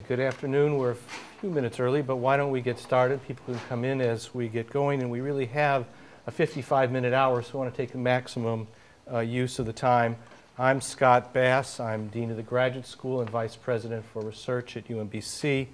Good afternoon. We're a few minutes early, but why don't we get started? People can come in as we get going, and we really have a 55-minute hour, so we want to take the maximum use of the time. I'm Scott Bass. I'm Dean of the Graduate School and Vice President for Research at UMBC.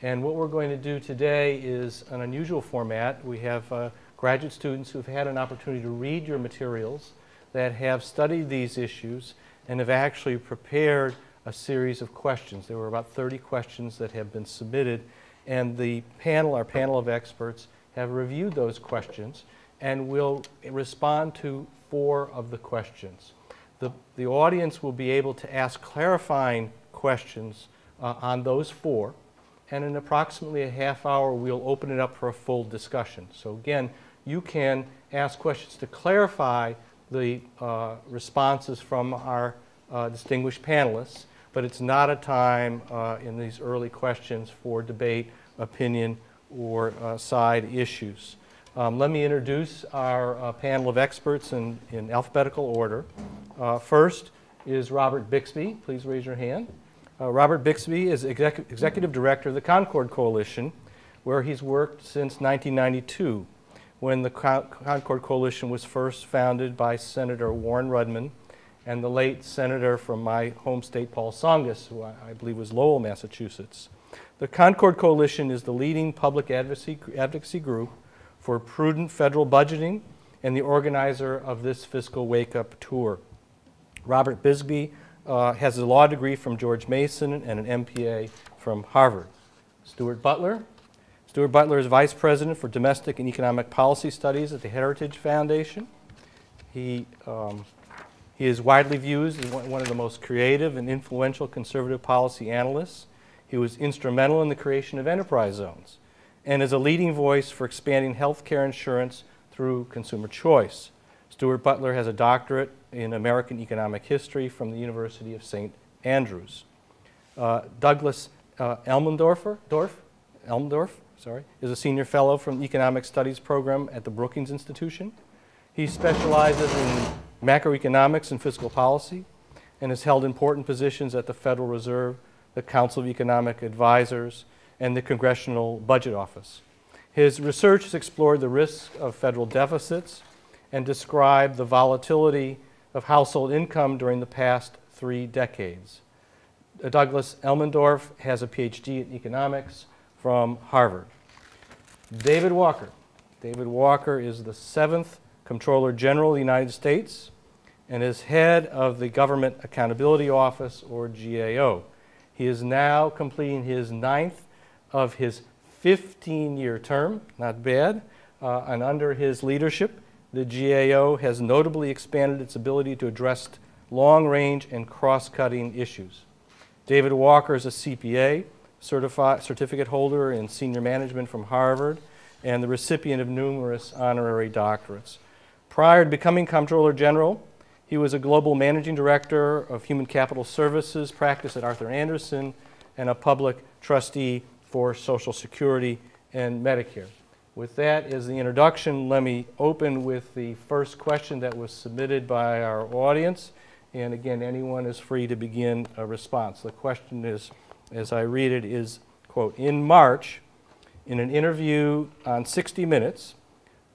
And what we're going to do today is an unusual format. We have graduate students who've had an opportunity to read your materials, that have studied these issues, and have actually prepared a series of questions. There were about 30 questions that have been submitted, and the panel, our panel of experts, have reviewed those questions and will respond to 4 of the questions. The audience will be able to ask clarifying questions on those 4, and in approximately a half hour we'll open it up for a full discussion. So again, you can ask questions to clarify the responses from our distinguished panelists, but it's not a time in these early questions for debate, opinion, or side issues. Let me introduce our panel of experts in alphabetical order. First is Robert Bixby. Please raise your hand. Robert Bixby is Executive Director of the Concord Coalition, where he's worked since 1992, when the Concord Coalition was first founded by Senator Warren Rudman and the late senator from my home state, Paul Tsongas, who I believe was Lowell, Massachusetts. The Concord Coalition is the leading public advocacy group for prudent federal budgeting and the organizer of this fiscal wake-up tour. Robert Bixby has a law degree from George Mason and an MPA from Harvard. Stuart Butler. Stuart Butler is Vice President for Domestic and Economic Policy Studies at the Heritage Foundation. He is widely viewed as one of the most creative and influential conservative policy analysts. He was instrumental in the creation of enterprise zones and is a leading voice for expanding health care insurance through consumer choice. Stuart Butler has a doctorate in American economic history from the University of St. Andrews. Douglas Elmendorf is a senior fellow from the Economic Studies program at the Brookings Institution. He specializes in macroeconomics and fiscal policy and has held important positions at the Federal Reserve, the Council of Economic Advisors, and the Congressional Budget Office. His research has explored the risks of federal deficits and described the volatility of household income during the past 3 decades. Douglas Elmendorf has a PhD in economics from Harvard. David Walker. David Walker is the 7th Comptroller General of the United States and is head of the Government Accountability Office, or GAO. He is now completing his 9th of his 15-year term, not bad, and under his leadership, the GAO has notably expanded its ability to address long-range and cross-cutting issues. David Walker is a CPA, certificate holder in senior management from Harvard, and the recipient of numerous honorary doctorates. Prior to becoming Comptroller General, he was a global managing director of human capital services practice at Arthur Andersen and a public trustee for Social Security and Medicare. With that as the introduction, let me open with the first question that was submitted by our audience. And again, anyone is free to begin a response. The question is, as I read it, is, quote, in March, in an interview on 60 Minutes,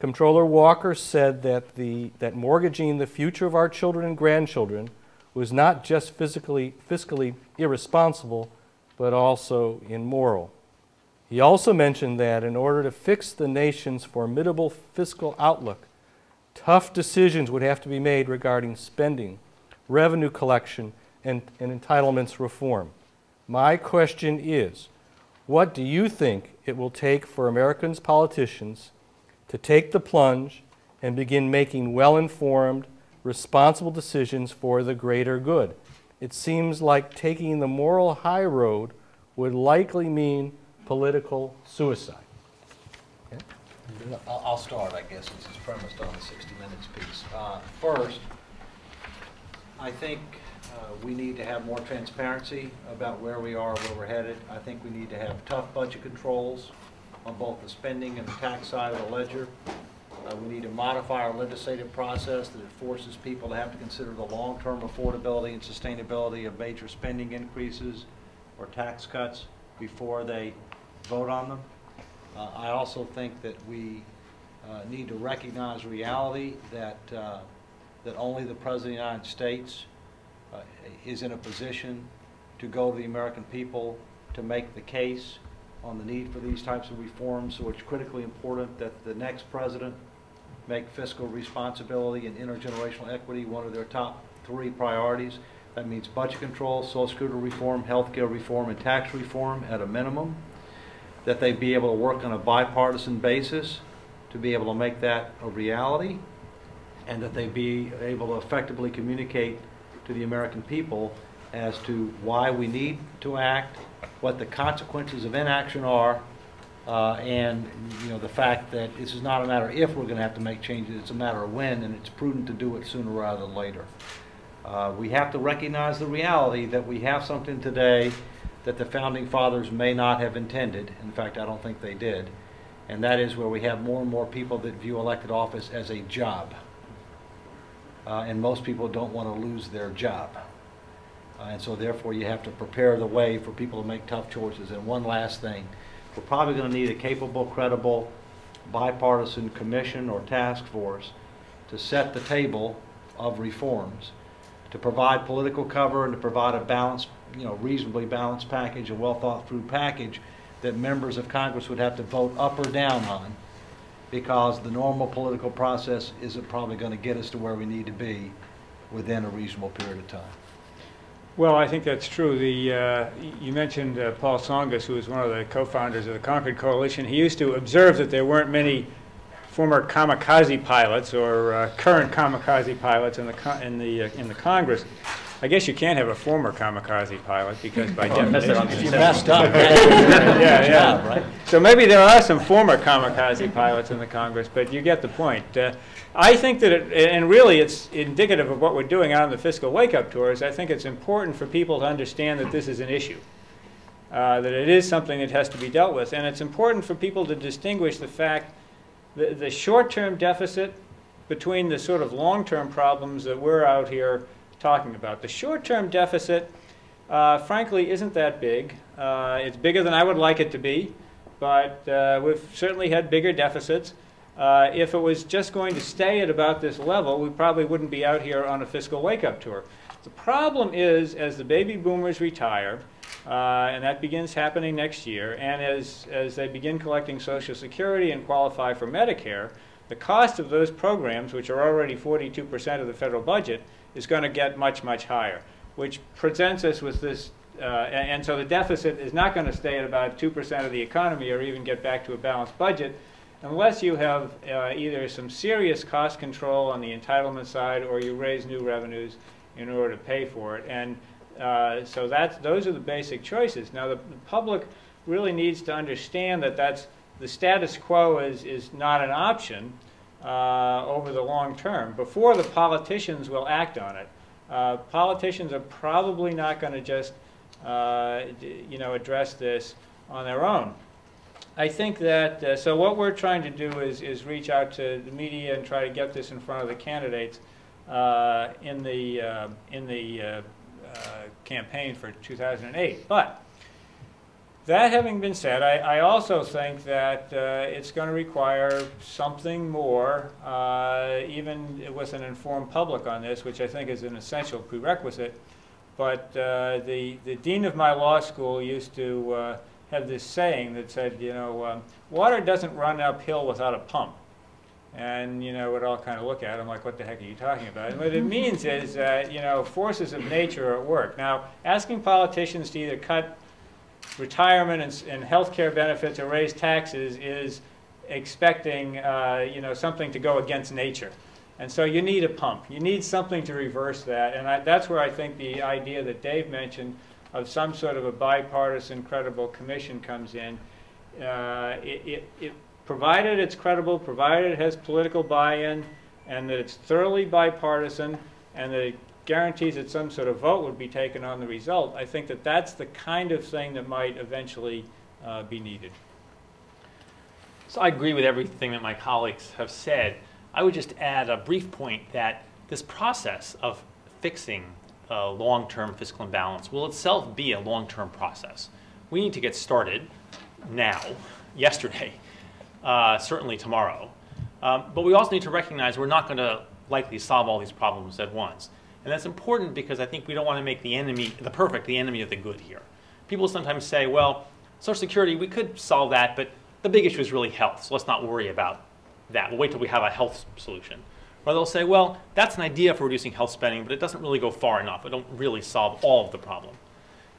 Comptroller Walker said that mortgaging the future of our children and grandchildren was not just fiscally irresponsible, but also immoral. He also mentioned that in order to fix the nation's formidable fiscal outlook, tough decisions would have to be made regarding spending, revenue collection, and entitlements reform. My question is, what do you think it will take for Americans' politicians to take the plunge and begin making well-informed, responsible decisions for the greater good? It seems like taking the moral high road would likely mean political suicide. Okay. I'll start, I guess, since it's premised on the 60 Minutes piece. First, I think we need to have more transparency about where we are, where we're headed. I think we need to have tough budget controls on both the spending and the tax side of the ledger. We need to modify our legislative process that it forces people to have to consider the long-term affordability and sustainability of major spending increases or tax cuts. before they vote on them. I also think that we need to recognize reality that that only the President of the United States is in a position to go to the American people to make the case on the need for these types of reforms. So it's critically important that the next president make fiscal responsibility and intergenerational equity one of their top 3 priorities. That means budget control, Social Security reform, healthcare reform, and tax reform at a minimum. That they be able to work on a bipartisan basis to be able to make that a reality, and that they be able to effectively communicate to the American people as to why we need to act, what the consequences of inaction are, and the fact that this is not a matter if we're going to have to make changes, it's a matter of when, and it's prudent to do it sooner rather than later. We have to recognize the reality that we have something today that the Founding Fathers may not have intended. In fact, I don't think they did. And that is where we have more and more people that view elected office as a job. And most people don't want to lose their job. And so therefore you have to prepare the way for people to make tough choices. And one last thing, we're probably going to need a capable, credible, bipartisan commission or task force to set the table of reforms, to provide political cover and to provide a balanced, reasonably balanced package, a well thought through package that members of Congress would have to vote up or down on, because the normal political process isn't probably going to get us to where we need to be within a reasonable period of time. Well, I think that's true. You mentioned Paul Tsongas, who was one of the co-founders of the Concord Coalition. He used to observe that there weren't many former kamikaze pilots or current kamikaze pilots in the Congress. I guess you can't have a former kamikaze pilot because by definition, if you messed up, yeah. Right? So maybe there are some former kamikaze pilots in the Congress, but you get the point. I think that, and really it's indicative of what we're doing out on the fiscal wake-up tours. I think it's important for people to understand that this is an issue, that it is something that has to be dealt with, and it's important for people to distinguish the fact that the short-term deficit between the sort of long-term problems that we're out here talking about. The short-term deficit, frankly, isn't that big. It's bigger than I would like it to be, but we've certainly had bigger deficits. If it was just going to stay at about this level, we probably wouldn't be out here on a fiscal wake-up tour. The problem is, as the baby boomers retire, and that begins happening next year, and as they begin collecting Social Security and qualify for Medicare, the cost of those programs, which are already 42% of the federal budget, is going to get much, much higher, which presents us with this, and so the deficit is not going to stay at about 2% of the economy or even get back to a balanced budget unless you have either some serious cost control on the entitlement side or you raise new revenues in order to pay for it. And so those are the basic choices. Now the public really needs to understand that the status quo is not an option over the long term. Before the politicians will act on it, politicians are probably not going to just address this on their own. I think that so what we're trying to do is reach out to the media and try to get this in front of the candidates in the campaign for 2008. But that having been said, I also think that it's going to require something more, even with an informed public on this, which I think is an essential prerequisite. But the dean of my law school used to have this saying that said, water doesn't run uphill without a pump. And, we'd all kind of look at him like, what the heck are you talking about? And what it means is that, forces of nature are at work. Now, asking politicians to either cut retirement and health care benefits or raise taxes is expecting, something to go against nature. And so you need a pump. You need something to reverse that. And that's where I think the idea that Dave mentioned of some sort of a bipartisan, credible commission comes in. Provided it's credible, provided it has political buy-in, and that it's thoroughly bipartisan, and that it guarantees that some sort of vote would be taken on the result, I think that that's the kind of thing that might eventually be needed. So I agree with everything that my colleagues have said. I would just add a brief point that this process of fixing long-term fiscal imbalance will itself be a long-term process. we need to get started now, yesterday, certainly tomorrow. But we also need to recognize we're not going to likely solve all these problems at once. And that's important because I think we don't want to make the enemy, the perfect, the enemy of the good here. People sometimes say, well, Social Security, we could solve that, but the big issue is really health, so let's not worry about that. We'll wait till we have a health solution. Or they'll say, well, that's an idea for reducing health spending, but it doesn't really go far enough. It don't really solve all of the problem.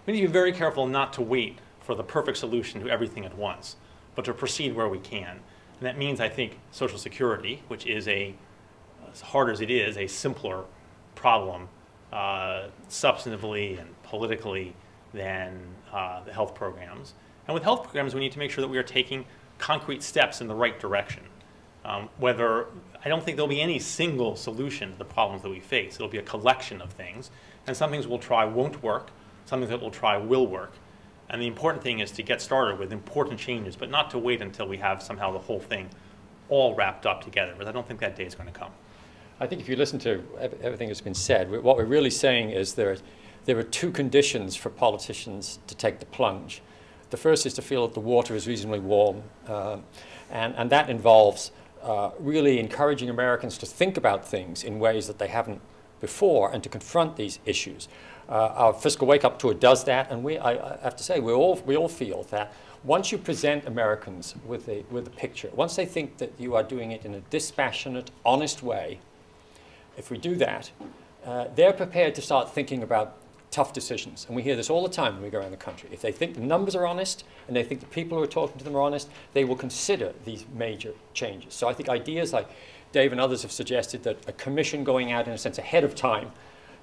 We need to be very careful not to wait for the perfect solution to everything at once, but to proceed where we can. And that means, I think, Social Security, which is as hard as it is, a simpler problem substantively and politically than the health programs. And with health programs, we need to make sure that we are taking concrete steps in the right direction. I don't think there'll be any single solution to the problems that we face. It'll be a collection of things. And some things we'll try won't work. Some things that we'll try will work. And the important thing is to get started with important changes, but not to wait until we have somehow the whole thing all wrapped up together, because I don't think that day is going to come. I think if you listen to everything that's been said, what we're really saying is there are two conditions for politicians to take the plunge. The first is to feel that the water is reasonably warm, and that involves really encouraging Americans to think about things in ways that they haven't before and to confront these issues. Our Fiscal Wake-Up Tour does that, and I have to say, we all feel that once you present Americans with a picture, once they think that you are doing it in a dispassionate, honest way, if we do that, they're prepared to start thinking about tough decisions. And we hear this all the time when we go around the country. If they think the numbers are honest and they think the people who are talking to them are honest, they will consider these major changes. So I think ideas like Dave and others have suggested that a commission going out in a sense ahead of time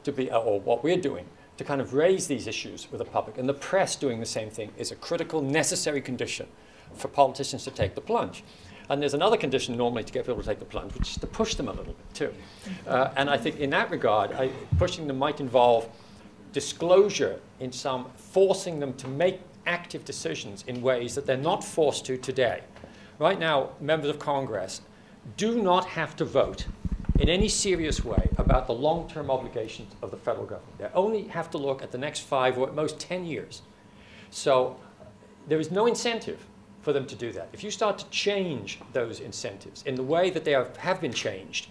to be, or what we're doing, to kind of raise these issues with the public, and the press doing the same thing, is a critical, necessary condition for politicians to take the plunge. And there's another condition normally to get people to take the plunge, which is to push them a little bit too. And I think in that regard, pushing them might involve disclosure in some, forcing them to make active decisions in ways that they're not forced to today. Right now, members of Congress do not have to vote in any serious way about the long-term obligations of the federal government. They only have to look at the next 5 or at most 10 years. So there is no incentive for them to do that. If you start to change those incentives in the way that they have been changed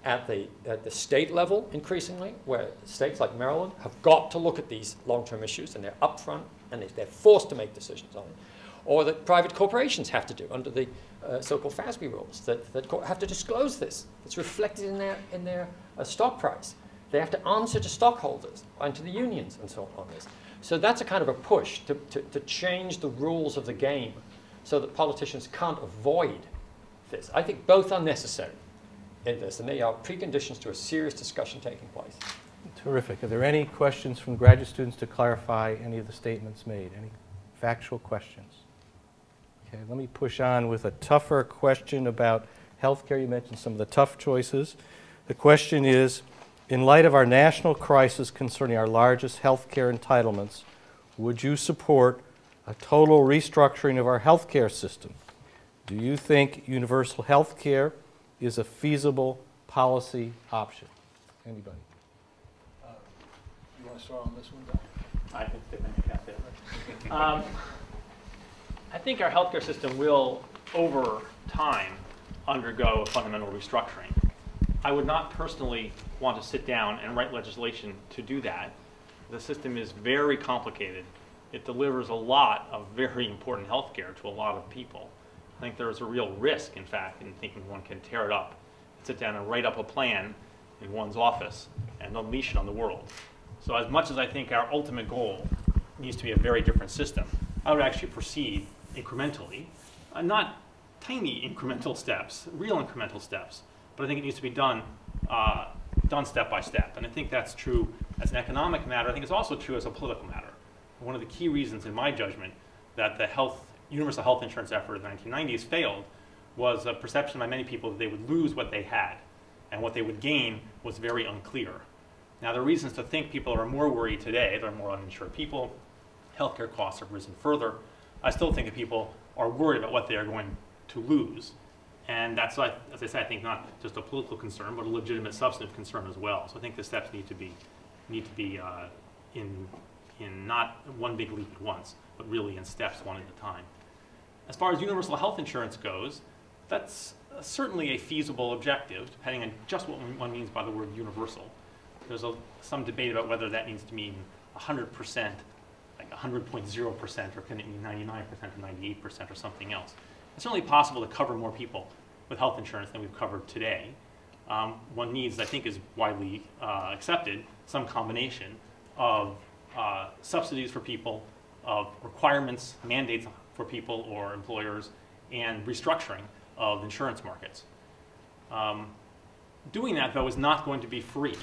at the state level increasingly, where states like Maryland have got to look at these long-term issues and they're upfront and they're forced to make decisions on it, or that private corporations have to do under the so-called FASB rules, that have to disclose this. It's reflected in their stock price. They have to answer to stockholders and to the unions and so on this. So that's a kind of a push to change the rules of the game so that politicians can't avoid this. I think both are necessary in this, and they are preconditions to a serious discussion taking place. Terrific. Are there any questions from graduate students to clarify any of the statements made? Any factual questions? Okay, let me push on with a tougher question about healthcare. You mentioned some of the tough choices. The question is, in light of our national crisis concerning our largest healthcare entitlements, would you support a total restructuring of our healthcare system? Do you think universal healthcare is a feasible policy option? Anybody? You want to start on this one, Doc? I think they make that I think our healthcare system will, over time, undergo a fundamental restructuring. I would not personally want to sit down and write legislation to do that. The system is very complicated. It delivers a lot of very important healthcare to a lot of people. I think there's a real risk, in fact, in thinking one can tear it up, sit down and write up a plan in one's office and unleash it on the world. So as much as I think our ultimate goal needs to be a very different system, I would actually proceed incrementally, not tiny incremental steps, real incremental steps, but I think it needs to be done step by step. And I think that's true as an economic matter. I think it's also true as a political matter. One of the key reasons, in my judgment, that the universal health insurance effort of the 1990s failed was a perception by many people that they would lose what they had, and what they would gain was very unclear. Now, there are reasons to think people are more worried today. There are more uninsured people. Healthcare costs have risen further. I still think that people are worried about what they are going to lose. And that's, as I said, I think not just a political concern, but a legitimate substantive concern as well. So I think the steps need to be in in not one big leap at once, but really in steps one at a time. As far as universal health insurance goes, that's certainly a feasible objective, depending on just what one means by the word universal. There's some debate about whether that needs to mean 100%, like 100.0%, or can it mean 99% or 98% or something else. It's certainly possible to cover more people with health insurance than we've covered today. One needs, I think is widely accepted, some combination of subsidies for people, of requirements, mandates for people or employers, and restructuring of insurance markets. Doing that, though, is not going to be free.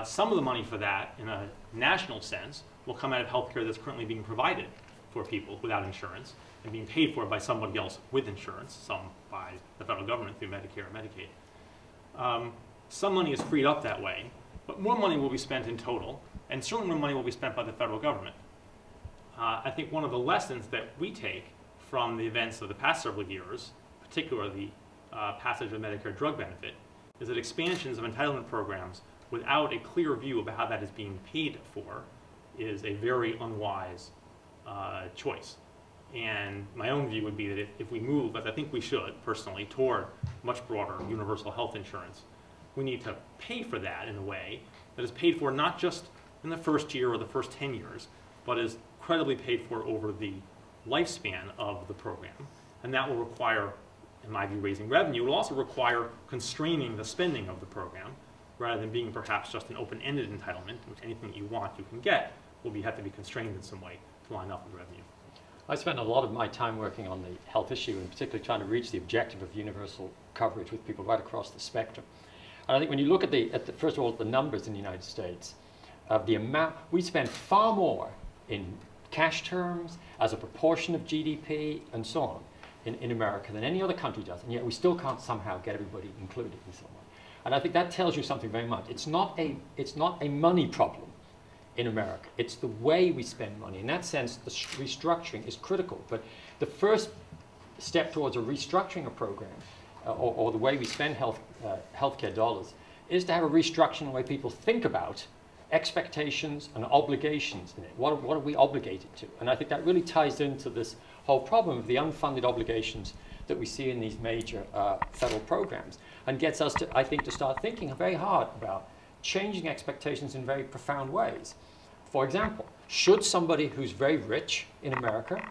Some of the money for that, in a national sense, will come out of healthcare that's currently being provided for people without insurance and being paid for by somebody else with insurance, some by the federal government through Medicare and Medicaid. Some money is freed up that way, but more money will be spent in total, and certainly more money will be spent by the federal government. I think one of the lessons that we take from the events of the past several years, particularly the passage of Medicare drug benefit, is that expansions of entitlement programs without a clear view of how that is being paid for is a very unwise choice. And my own view would be that if we move, as I think we should personally, toward much broader universal health insurance, we need to pay for that in a way that is paid for not just in the first year or the first 10 years, but is credibly paid for over the lifespan of the program. And that will require, in my view, raising revenue. It will also require constraining the spending of the program, rather than being perhaps just an open-ended entitlement, in which anything that you want you can get, will have to be constrained in some way to line up with revenue. I spent a lot of my time working on the health issue, and particularly trying to reach the objective of universal coverage with people right across the spectrum. And I think when you look at first of all, the numbers in the United States, of the amount, we spend far more in cash terms, as a proportion of GDP, and so on, in America than any other country does, and yet we still can't somehow get everybody included in some way. And I think that tells you something very much. It's not a money problem in America. It's the way we spend money. In that sense, the restructuring is critical. But the first step towards a restructuring a program, or the way we spend healthcare dollars, is to have a restructuring in the way people think about expectations and obligations in it. What are we obligated to? And I think that really ties into this whole problem of the unfunded obligations that we see in these major federal programs, and gets us to, I think, to start thinking very hard about changing expectations in very profound ways. For example, should somebody who's very rich in America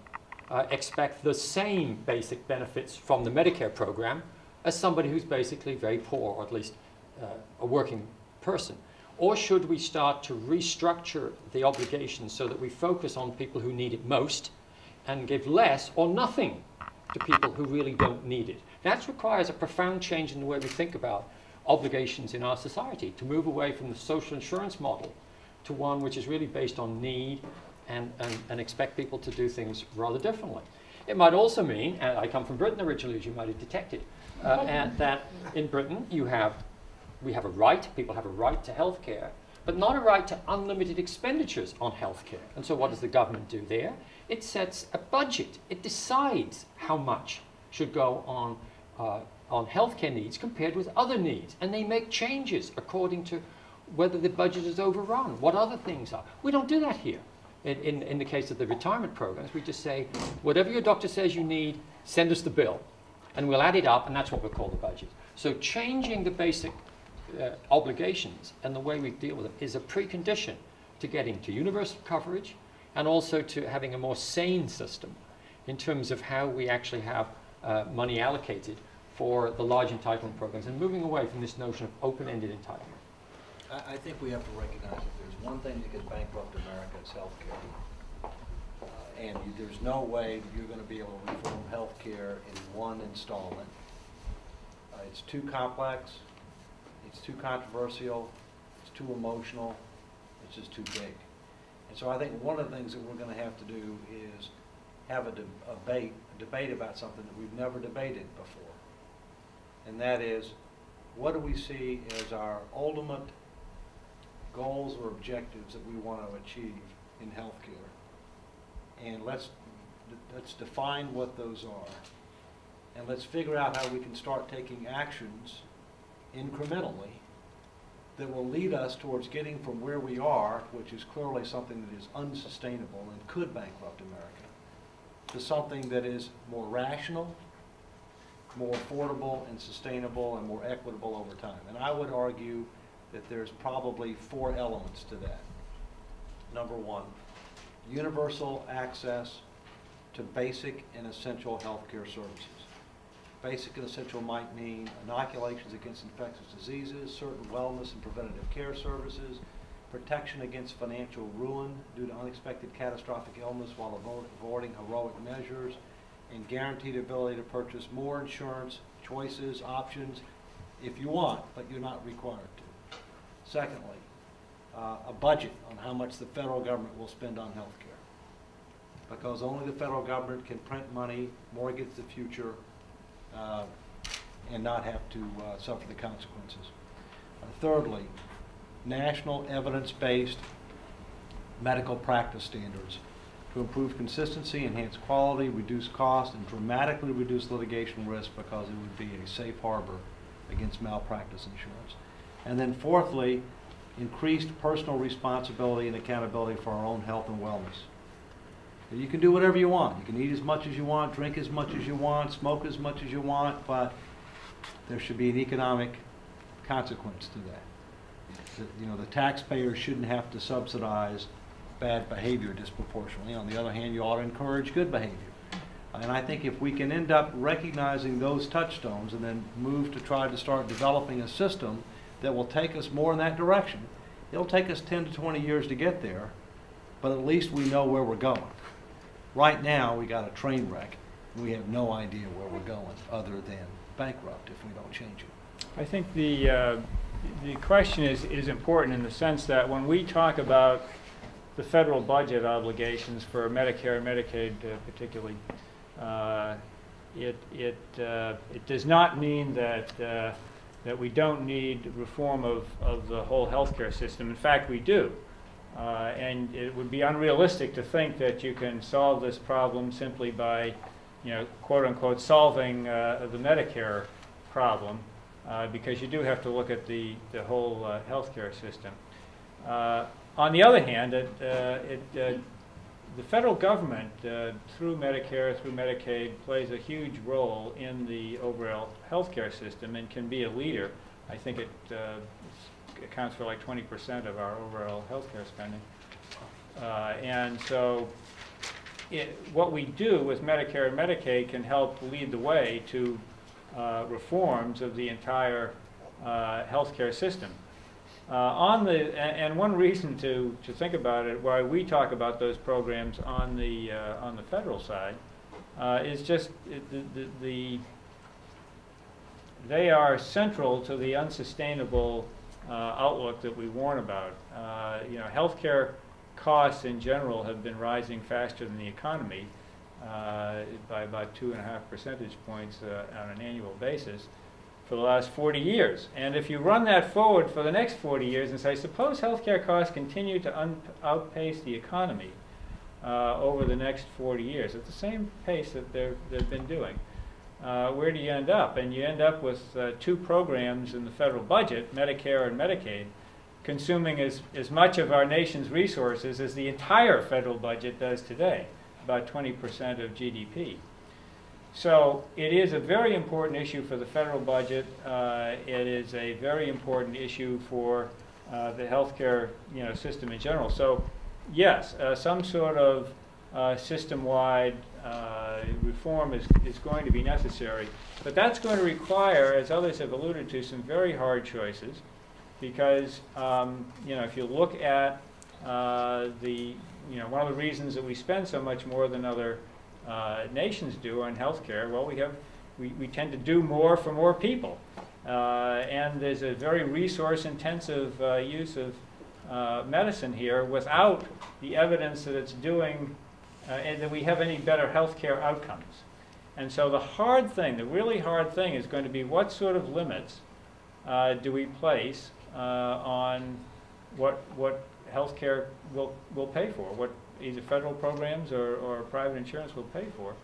expect the same basic benefits from the Medicare program as somebody who's basically very poor, or at least a working person? Or should we start to restructure the obligations so that we focus on people who need it most and give less or nothing to people who really don't need it? That requires a profound change in the way we think about obligations in our society, to move away from the social insurance model to one which is really based on need and expect people to do things rather differently. It might also mean, and I come from Britain originally, as you might have detected, and that in Britain we have a right, people have a right to health care, but not a right to unlimited expenditures on health care. And so what does the government do there? It sets a budget. It decides how much should go on healthcare needs compared with other needs. And they make changes according to whether the budget is overrun, what other things are. We don't do that here. In the case of the retirement programs, we just say, whatever your doctor says you need, send us the bill. And we'll add it up, and that's what we'll call the budget. So changing the basic obligations and the way we deal with them is a precondition to getting to universal coverage, and also to having a more sane system in terms of how we actually have money allocated for the large entitlement programs, and moving away from this notion of open-ended entitlement. I think we have to recognize that there's one thing that could bankrupt America, it's health care. And there's no way you're going to be able to reform health care in one installment. It's too complex, it's too controversial, it's too emotional, it's just too big. And so I think one of the things that we're going to have to do is have a debate about something that we've never debated before. And that is, what do we see as our ultimate goals or objectives that we want to achieve in healthcare? And let's define what those are. And let's figure out how we can start taking actions incrementally that will lead us towards getting from where we are, which is clearly something that is unsustainable and could bankrupt America, to something that is more rational, more affordable and sustainable and more equitable over time. And I would argue that there's probably 4 elements to that. Number 1, universal access to basic and essential healthcare services. Basic and essential might mean inoculations against infectious diseases, certain wellness and preventative care services, protection against financial ruin due to unexpected catastrophic illness while avoiding heroic measures, and guaranteed ability to purchase more insurance, choices, options, if you want, but you're not required to. Secondly, a budget on how much the federal government will spend on health care, because only the federal government can print money, mortgage the future, and not have to suffer the consequences. Thirdly, national evidence-based medical practice standards to improve consistency, enhance quality, reduce cost, and dramatically reduce litigation risk, because it would be a safe harbor against malpractice insurance. And then fourthly, increased personal responsibility and accountability for our own health and wellness. You can do whatever you want. You can eat as much as you want, drink as much as you want, smoke as much as you want, but there should be an economic consequence to that. You know, the taxpayer shouldn't have to subsidize bad behavior disproportionately. On the other hand, you ought to encourage good behavior. And I think if we can end up recognizing those touchstones and then move to try to start developing a system that will take us more in that direction, it'll take us 10 to 20 years to get there, but at least we know where we're going. Right now, we got a train wreck. We have no idea where we're going other than bankrupt if we don't change it. I think the question is important in the sense that when we talk about the federal budget obligations for Medicare and Medicaid particularly, it does not mean that that we don't need reform of the whole healthcare system. In fact, we do. And it would be unrealistic to think that you can solve this problem simply by, you know, quote unquote, solving the Medicare problem, because you do have to look at the whole healthcare system. On the other hand, the federal government, through Medicare, through Medicaid, plays a huge role in the overall healthcare system and can be a leader. I think it accounts for like 20% of our overall healthcare spending. And so what we do with Medicare and Medicaid can help lead the way to reforms of the entire healthcare system. And one reason to think about it, why we talk about those programs on the federal side, is just they are central to the unsustainable outlook that we warn about. You know, healthcare costs in general have been rising faster than the economy by about 2.5 percentage points on an annual basis for the last 40 years. And if you run that forward for the next 40 years and say, suppose healthcare costs continue to outpace the economy over the next 40 years at the same pace that they've been doing, where do you end up? And you end up with 2 programs in the federal budget, Medicare and Medicaid, consuming as much of our nation's resources as the entire federal budget does today, about 20% of GDP. So it is a very important issue for the federal budget. It is a very important issue for the healthcare, you know, system in general. So yes, some sort of system-wide reform is going to be necessary, but that's going to require, as others have alluded to, some very hard choices, because you know, if you look at one of the reasons that we spend so much more than other nations do on healthcare, well, we tend to do more for more people, and there's a very resource-intensive use of medicine here without the evidence that it's doing and that we have any better healthcare outcomes. And so the hard thing, the really hard thing, is going to be what sort of limits do we place on what healthcare will pay for, what either federal programs or private insurance will pay for.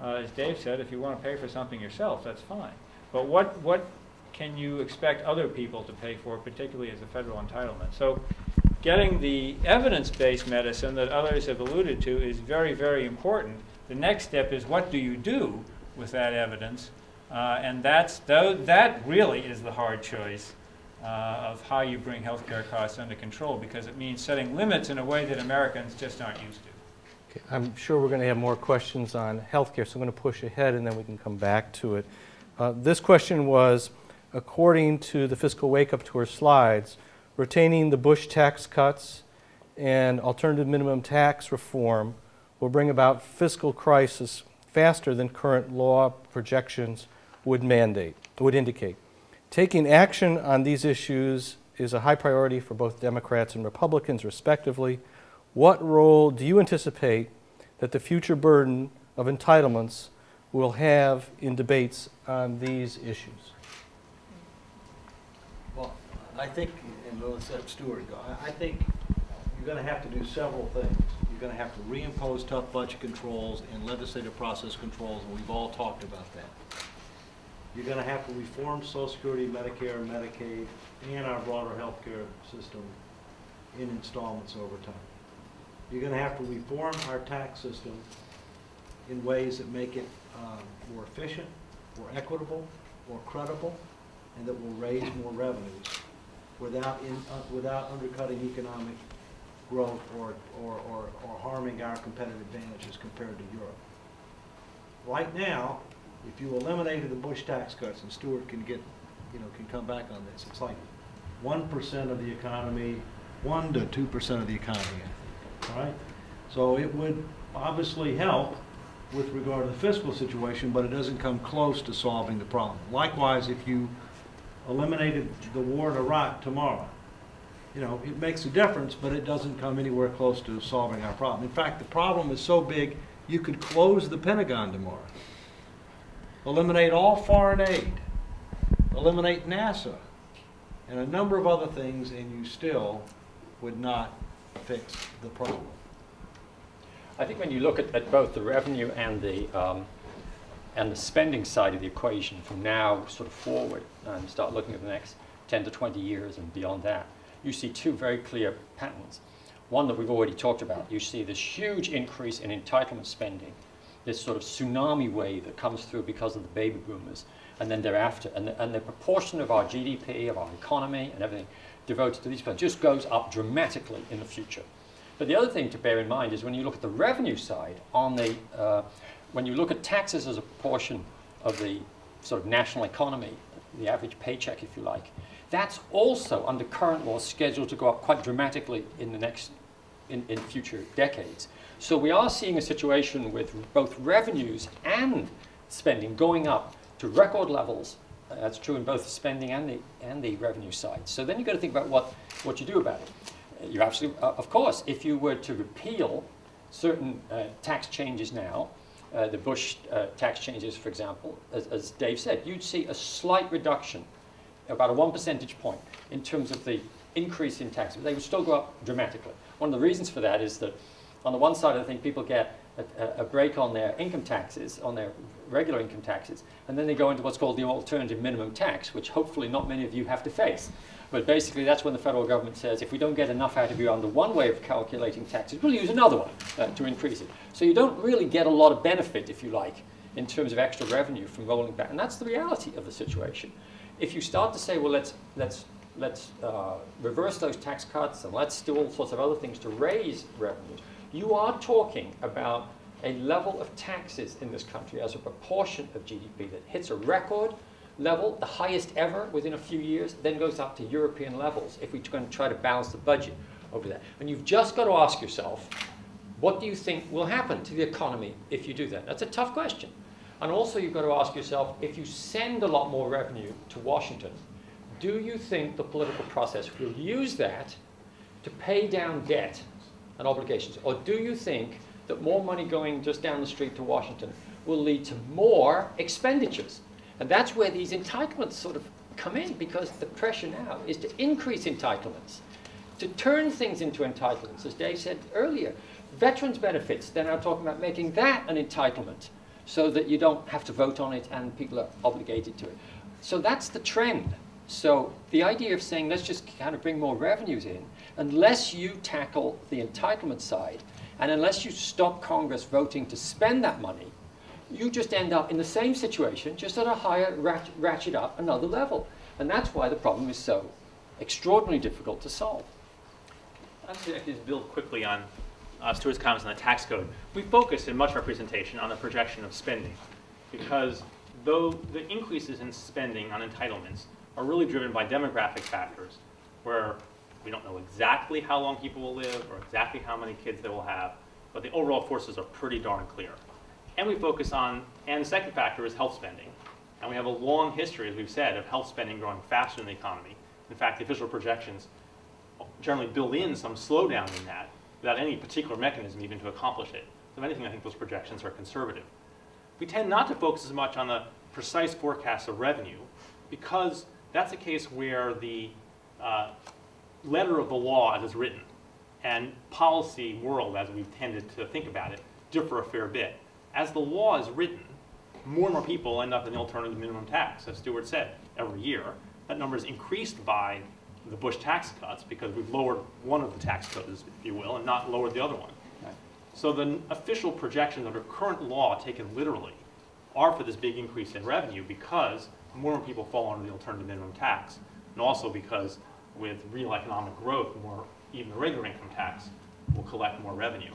As Dave said, if you want to pay for something yourself, that's fine. But what can you expect other people to pay for, particularly as a federal entitlement? So getting the evidence-based medicine that others have alluded to is very, very important. The next step is, what do you do with that evidence? And that really is the hard choice of how you bring healthcare costs under control, because it means setting limits in a way that Americans just aren't used to. Okay, I'm sure we're going to have more questions on healthcare, so I'm going to push ahead and then we can come back to it. This question was, according to the Fiscal Wake-Up Tour slides, retaining the Bush tax cuts and alternative minimum tax reform will bring about fiscal crisis faster than current law projections would indicate. Taking action on these issues is a high priority for both Democrats and Republicans, respectively. What role do you anticipate that the future burden of entitlements will have in debates on these issues? Well, I think, and let's let Stuart go, I think you're going to have to do several things. You're going to have to reimpose tough budget controls and legislative process controls, and we've all talked about that. You're going to have to reform Social Security, Medicare and Medicaid, and our broader health care system in installments over time. You're going to have to reform our tax system in ways that make it more efficient, more equitable, more credible, and that will raise more revenues without undercutting economic growth or harming our competitive advantages compared to Europe. Right now, if you eliminated the Bush tax cuts, and Stuart can get, can come back on this, it's like 1% of the economy, 1 to 2% of the economy, I think. All right? So it would obviously help with regard to the fiscal situation, but it doesn't come close to solving the problem. Likewise, if you eliminated the war in Iraq tomorrow, it makes a difference, but it doesn't come anywhere close to solving our problem. In fact, the problem is so big, you could close the Pentagon tomorrow. Eliminate all foreign aid, eliminate NASA, and a number of other things, and you still would not fix the problem. I think when you look at both the revenue and the spending side of the equation from now sort of forward and start looking at the next 10 to 20 years and beyond that, you see two very clear patterns. One that we've already talked about. You see this huge increase in entitlement spending, this sort of tsunami wave that comes through because of the baby boomers, and then thereafter, and the proportion of our GDP, of our economy, and everything devoted to these plans just goes up dramatically in the future. But the other thing to bear in mind is when you look at the revenue side, when you look at taxes as a proportion of the sort of national economy, the average paycheck, if you like, that's also under current law scheduled to go up quite dramatically in future decades. So we are seeing a situation with both revenues and spending going up to record levels. That's true in both the spending and the revenue side. So then you've got to think about what you do about it. You absolutely, of course, if you were to repeal certain tax changes now, the Bush tax changes, for example, as Dave said, you'd see a slight reduction, about a 1 percentage point, in terms of the increase in taxes. But they would still go up dramatically. One of the reasons for that is that on the one side, I think people get a break on their income taxes, on their regular income taxes, and then they go into what's called the alternative minimum tax, which hopefully not many of you have to face. But basically, that's when the federal government says, if we don't get enough out of you under one way of calculating taxes, we'll use another one to increase it. So you don't really get a lot of benefit, if you like, in terms of extra revenue from rolling back. And that's the reality of the situation. If you start to say, well, let's reverse those tax cuts and let's do all sorts of other things to raise revenues, you are talking about a level of taxes in this country as a proportion of GDP that hits a record level, the highest ever within a few years, then goes up to European levels if we're going to try to balance the budget over that. And you've just got to ask yourself, what do you think will happen to the economy if you do that? That's a tough question. And also you've got to ask yourself, if you send a lot more revenue to Washington, do you think the political process will use that to pay down debt and obligations? Or do you think that more money going just down the street to Washington will lead to more expenditures? And that's where these entitlements sort of come in, because the pressure now is to increase entitlements, to turn things into entitlements. As Dave said earlier, veterans benefits, they're now talking about making that an entitlement so that you don't have to vote on it and people are obligated to it. So that's the trend. So the idea of saying, let's just kind of bring more revenues in, unless you tackle the entitlement side, and unless you stop Congress voting to spend that money, you just end up in the same situation, just at a higher, ratchet up another level. And that's why the problem is so extraordinarily difficult to solve. I'd like to just build quickly on Stuart's comments on the tax code. We focused in much of our presentation on the projection of spending, because though the increases in spending on entitlements are really driven by demographic factors, where we don't know exactly how long people will live or exactly how many kids they will have, but the overall forces are pretty darn clear. And we focus on, and the second factor is health spending. And we have a long history, as we've said, of health spending growing faster than the economy. In fact, the official projections generally build in some slowdown in that without any particular mechanism even to accomplish it. So if anything, I think those projections are conservative. We tend not to focus as much on the precise forecasts of revenue, because that's a case where the letter of the law as it's written and policy world, as we've tended to think about it, differ a fair bit. As the law is written, more and more people end up in the alternative minimum tax, as Stuart said, every year. That number is increased by the Bush tax cuts because we've lowered one of the tax codes, if you will, and not lowered the other one. Right. So the official projections under current law, taken literally, are for this big increase in revenue because more and more people fall under the alternative minimum tax, and also because with real economic growth, even the regular income tax will collect more revenue.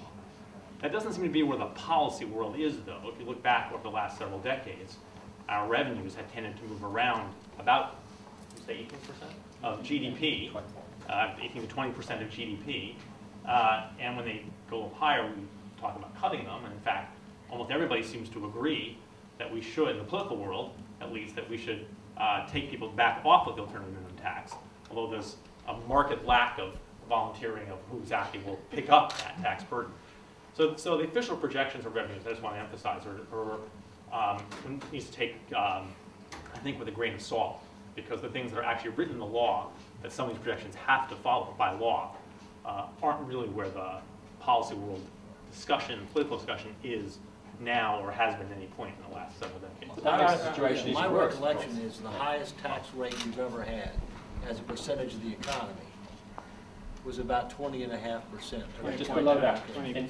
That doesn't seem to be where the policy world is, though. If you look back over the last several decades, our revenues have tended to move around about, say, 18% of GDP, 18 to 20% of GDP. And when they go higher, we talk about cutting them. And in fact, almost everybody seems to agree that we should, in the political world, at least, that we should take people back off of the alternative minimum tax, although there's a marked lack of volunteering of who exactly will pick up that tax burden. So the official projections of revenues, I just want to emphasize, needs to take, I think, with a grain of salt, because the things that are actually written in the law that some of these projections have to follow by law aren't really where the policy world discussion, political discussion is now or has been at any point in the last several decades. But that makes the situation My even worse. recollection is the highest tax rate you've ever had as a percentage of the economy was about 20.5%. Just below that, in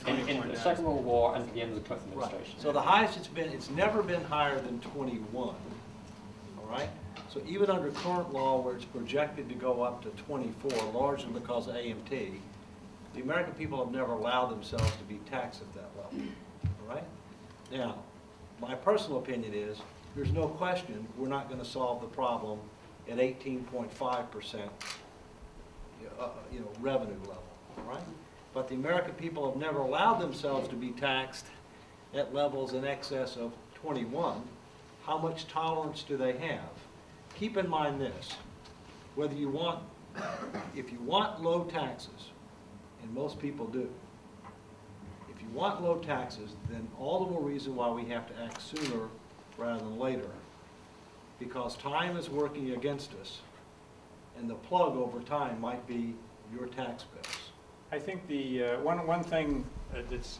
the Second World War and at the end of the Clinton administration. Right. So the highest it's never been higher than 21, all right? So even under current law where it's projected to go up to 24, largely because of AMT, the American people have never allowed themselves to be taxed at that level, all right? Now, my personal opinion is there's no question we're not going to solve the problem at 18.5%. Revenue level, all right? But the American people have never allowed themselves to be taxed at levels in excess of 21. How much tolerance do they have? Keep in mind this, whether you want, if you want low taxes, and most people do, if you want low taxes, then all the more reason why we have to act sooner rather than later, because time is working against us. And the plug over time might be your tax bills. I think the one thing that's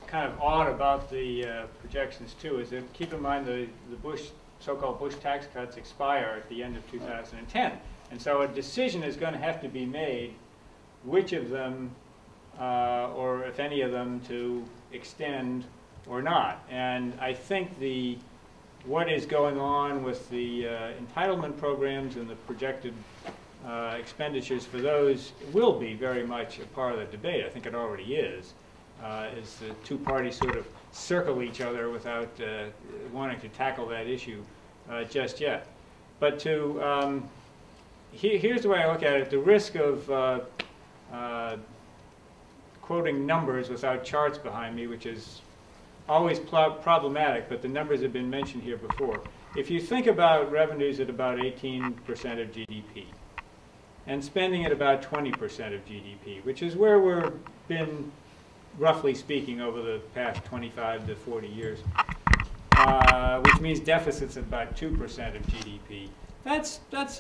kind of odd about the projections too is that keep in mind the so-called Bush tax cuts expire at the end of 2010, and so a decision is going to have to be made which of them, or if any of them, to extend or not. And I think what is going on with the entitlement programs and the projected expenditures for those will be very much a part of the debate. I think it already is the two parties sort of circle each other without wanting to tackle that issue just yet. But here's the way I look at it. The risk of quoting numbers without charts behind me, which is always problematic, but the numbers have been mentioned here before. If you think about revenues at about 18% of GDP, and spending at about 20% of GDP, which is where we've been, roughly speaking, over the past 25 to 40 years, which means deficits at about 2% of GDP.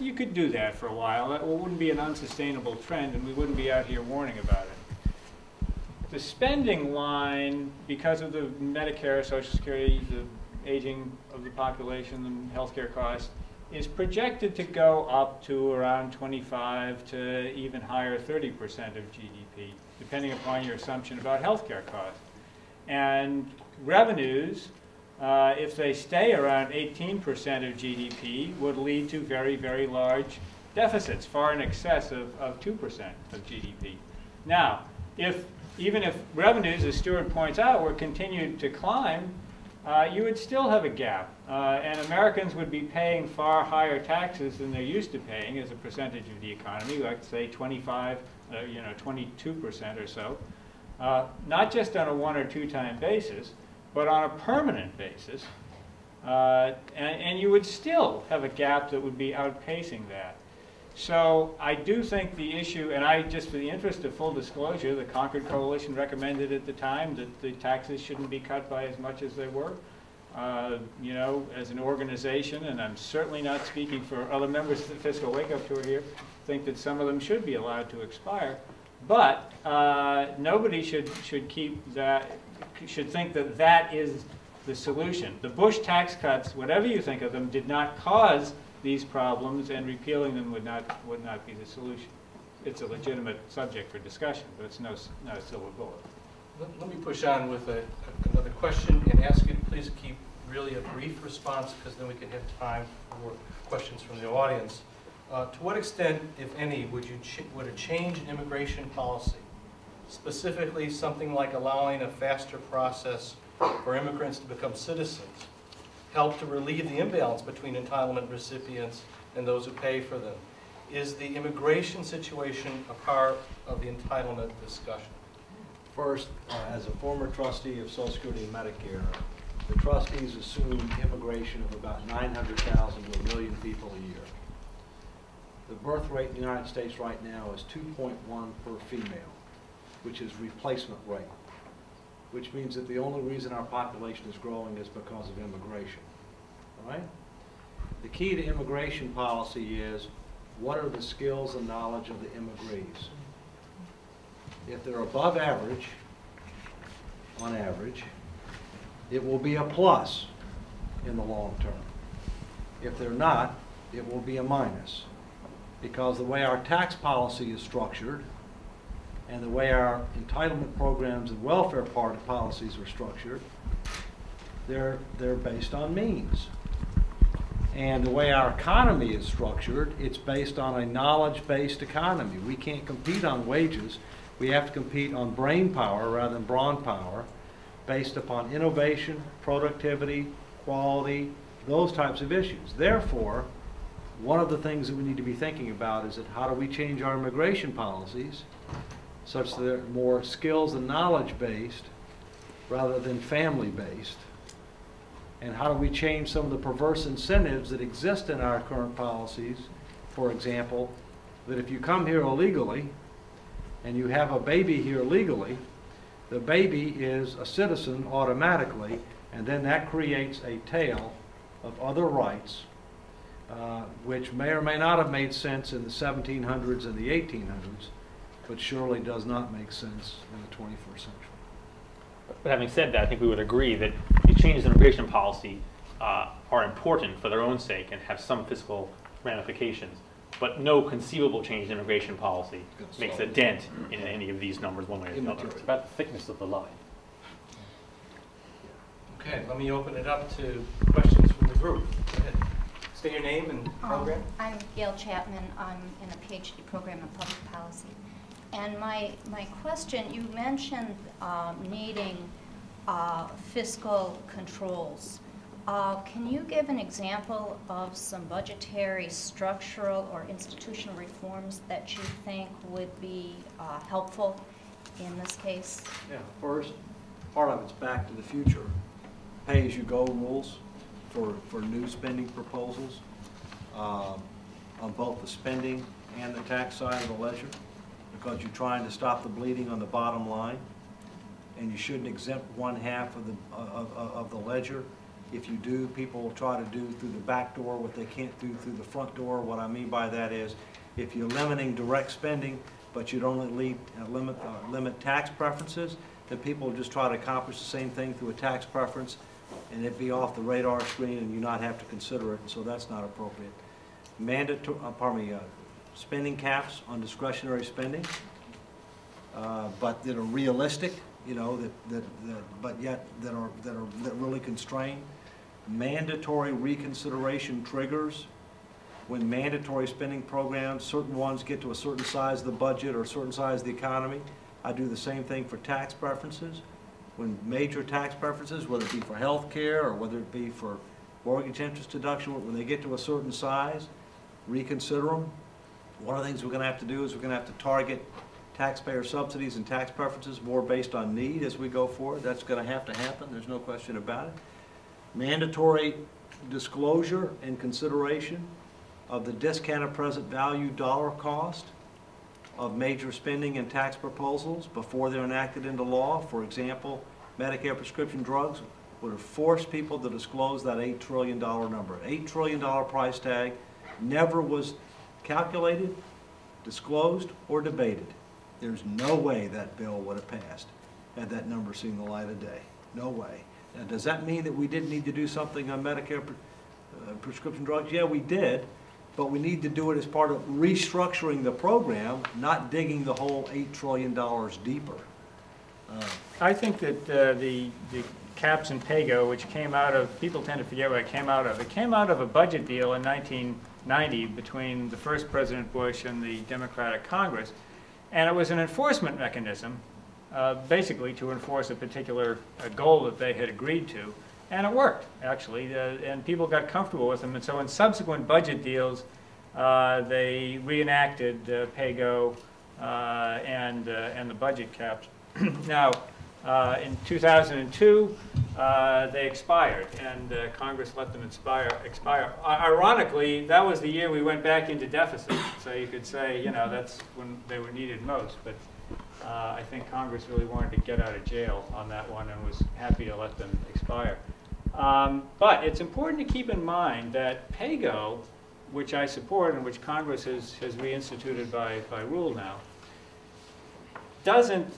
You could do that for a while. That wouldn't be an unsustainable trend, and we wouldn't be out here warning about it. The spending line, because of the Medicare, Social Security, the aging of the population, and healthcare costs, is projected to go up to around 25 to even higher 30% of GDP, depending upon your assumption about healthcare costs. And revenues, if they stay around 18% of GDP, would lead to very, very large deficits, far in excess of 2% of GDP. Now, even if revenues, as Stuart points out, were continued to climb, you would still have a gap. And Americans would be paying far higher taxes than they're used to paying as a percentage of the economy, like say 22% or so. Not just on a 1 or 2 time basis, but on a permanent basis. And you would still have a gap that would be outpacing that. So I do think the issue, and I just for the interest of full disclosure, the Concord Coalition recommended at the time that the taxes shouldn't be cut by as much as they were. You know, as an organization, and I'm certainly not speaking for other members of the Fiscal Wake Up Tour here, think that some of them should be allowed to expire. But nobody should keep that, should think that that is the solution. The Bush tax cuts, whatever you think of them, did not cause these problems, and repealing them would not be the solution. It's a legitimate subject for discussion, but it's not a silver bullet. Let me push on with another question and ask you to please keep really a brief response, because then we can have time for questions from the audience. To what extent, if any, would a change in immigration policy, specifically something like allowing a faster process for immigrants to become citizens, help to relieve the imbalance between entitlement recipients and those who pay for them? Is the immigration situation a part of the entitlement discussion? First, as a former trustee of Social Security and Medicare, the trustees assume immigration of about 900,000 to 1 million people a year. The birth rate in the United States right now is 2.1 per female, which is replacement rate, which means that the only reason our population is growing is because of immigration. All right? The key to immigration policy is, what are the skills and knowledge of the immigrees? If they're above average, on average, it will be a plus in the long term. If they're not, it will be a minus. Because the way our tax policy is structured and the way our entitlement programs and welfare policies are structured, they're based on means. And the way our economy is structured, it's based on a knowledge-based economy. We can't compete on wages. We have to compete on brain power rather than brawn power, based upon innovation, productivity, quality, those types of issues. Therefore, one of the things that we need to be thinking about is that how do we change our immigration policies such that they're more skills and knowledge-based rather than family-based? And how do we change some of the perverse incentives that exist in our current policies? For example, that if you come here illegally and you have a baby here legally, the baby is a citizen automatically, and then that creates a tail of other rights, which may or may not have made sense in the 1700s and the 1800s, but surely does not make sense in the 21st century. But having said that, I think we would agree that these changes in immigration policy are important for their own sake and have some fiscal ramifications. But no conceivable change in immigration policy makes a dent in any of these numbers one way or another. It's about the thickness of the line. Okay, let me open it up to questions from the group. Go ahead. State your name and program. I'm Gail Chapman. I'm in a PhD program in public policy. And my question, you mentioned needing fiscal controls. Can you give an example of some budgetary, structural, or institutional reforms that you think would be helpful in this case? Yeah, first, part of it's back to the future. Pay-as-you-go rules for new spending proposals on both the spending and the tax side of the ledger, because you're trying to stop the bleeding on the bottom line, and you shouldn't exempt one half of the ledger. If you do, people will try to do through the back door what they can't do through the front door. What I mean by that is, if you're limiting direct spending, but you'd only limit tax preferences, then people will just try to accomplish the same thing through a tax preference and it be off the radar screen and you not have to consider it, so that's not appropriate. Mandatory, spending caps on discretionary spending, but that are realistic, you know, but yet that really constrain. Mandatory reconsideration triggers. When mandatory spending programs, certain ones get to a certain size of the budget or a certain size of the economy. I do the same thing for tax preferences. When major tax preferences, whether it be for health care or whether it be for mortgage interest deduction, when they get to a certain size, reconsider them. One of the things we're going to have to do is we're going to have to target taxpayer subsidies and tax preferences more based on need as we go forward. That's going to happen. There's no question about it. Mandatory disclosure and consideration of the discounted present value dollar cost of major spending and tax proposals before they're enacted into law. For example, Medicare prescription drugs would have forced people to disclose that $8 trillion number. $8 trillion price tag never was calculated, disclosed, or debated. There's no way that bill would have passed had that number seen the light of day. No way. Now, does that mean that we didn't need to do something on Medicare prescription drugs? Yeah, we did. But we need to do it as part of restructuring the program, not digging the whole $8 trillion deeper. I think that the caps and Pago, which came out of, people tend to forget what it came out of. It came out of a budget deal in 1990 between the first President Bush and the Democratic Congress. And it was an enforcement mechanism, basically to enforce a particular goal that they had agreed to. And it worked, actually, and people got comfortable with them. And so in subsequent budget deals, they reenacted Pago and the budget caps. Now, in 2002, they expired, and Congress let them expire. Ironically, that was the year we went back into deficit. So you could say, you know, that's when they were needed most. But I think Congress really wanted to get out of jail on that one and was happy to let them expire. But it's important to keep in mind that Pago, which I support and which Congress has reinstituted by rule now, doesn't